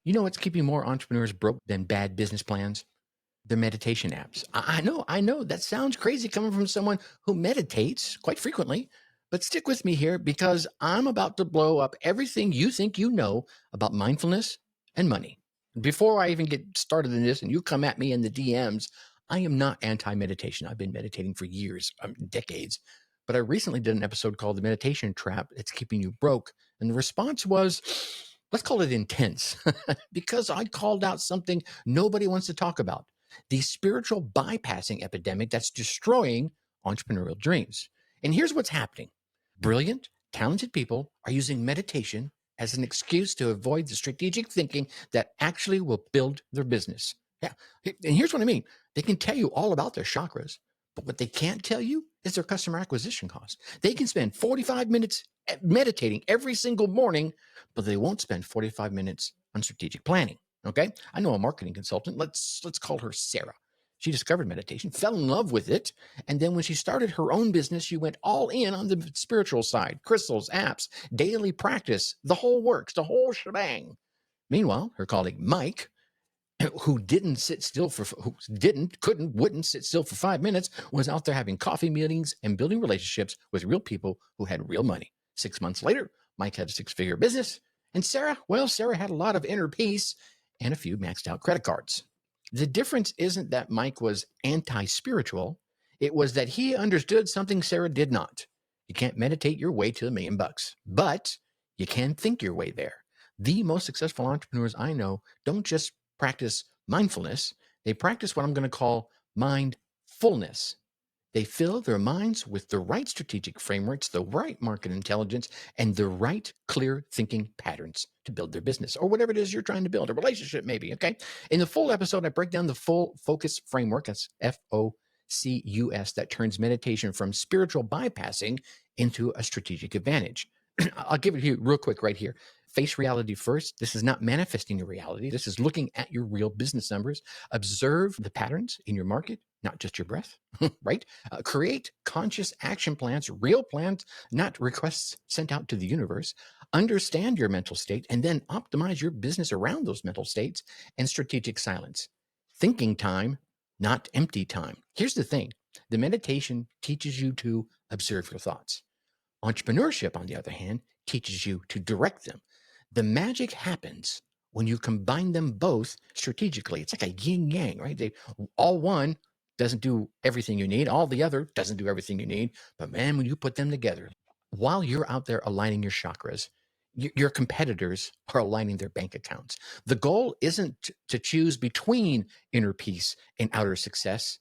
You know what's keeping more entrepreneurs broke than bad business plans? Their meditation apps. I know that sounds crazy coming from someone who meditates quite frequently, but stick with me here because I'm about to blow up everything you think you know about mindfulness and money. Before I even get started in this and you come at me in the DMs, I am not anti meditation. I've been meditating for years, decades. But I recently did an episode called The Meditation Trap. It's keeping you broke. And the response was, let's call it intense, because I called out something nobody wants to talk about, the spiritual bypassing epidemic that's destroying entrepreneurial dreams. And here's what's happening. Brilliant, talented people are using meditation as an excuse to avoid the strategic thinking that actually will build their business. Yeah. And here's what I mean. They can tell you all about their chakras, but what they can't tell you is their customer acquisition cost. They can spend 45 minutes meditating every single morning, but they won't spend 45 minutes on strategic planning. Okay. I know a marketing consultant. Let's call her Sarah. She discovered meditation, fell in love with it. And then when she started her own business, she went all in on the spiritual side, crystals, apps, daily practice, the whole works, the whole shebang. Meanwhile, her colleague Mike, who didn't sit still for, who didn't, couldn't, wouldn't sit still for 5 minutes, was out there having coffee meetings and building relationships with real people who had real money. 6 months later, Mike had a six-figure business. And Sarah, well, Sarah had a lot of inner peace and a few maxed out credit cards. The difference isn't that Mike was anti-spiritual. It was that he understood something Sarah did not. You can't meditate your way to $1,000,000, but you can think your way there. The most successful entrepreneurs I know don't just practice mindfulness. They practice what I'm going to call mindfulness. They fill their minds with the right strategic frameworks, the right market intelligence, and the right clear thinking patterns to build their business or whatever it is you're trying to build, a relationship maybe, okay? In the full episode, I break down the full focus framework, that's FOCUS, that turns meditation from spiritual bypassing into a strategic advantage. I'll give it to you real quick right here. Face reality first. This is not manifesting your reality. This is looking at your real business numbers. Observe the patterns in your market, not just your breath, right? Create conscious action plans, real plans, not requests sent out to the universe. Understand your mental state and then optimize your business around those mental states and strategic silence. Thinking time, not empty time. Here's the thing. The meditation teaches you to observe your thoughts. Entrepreneurship, on the other hand, teaches you to direct them. The magic happens when you combine them both strategically. It's like a yin yang, right? They all one doesn't do everything you need. All the other doesn't do everything you need. But man, when you put them together, while you're out there aligning your chakras, your competitors are aligning their bank accounts. The goal isn't to choose between inner peace and outer success.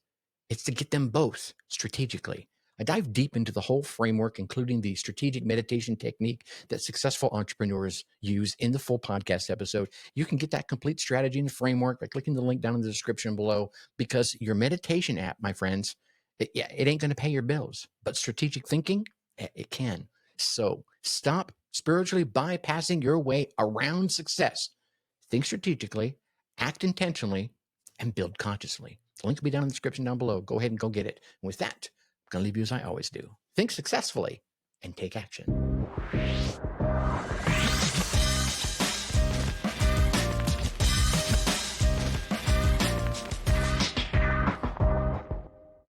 It's to get them both strategically. I dive deep into the whole framework, including the strategic meditation technique that successful entrepreneurs use in the full podcast episode. You can get that complete strategy and framework by clicking the link down in the description below, because your meditation app, my friends, it ain't going to pay your bills, but strategic thinking, it can. So stop spiritually bypassing your way around success. Think strategically, act intentionally, and build consciously. The link will be down in the description down below. Go ahead and go get it. And with that, I'm going to leave you as I always do. Think successfully and take action.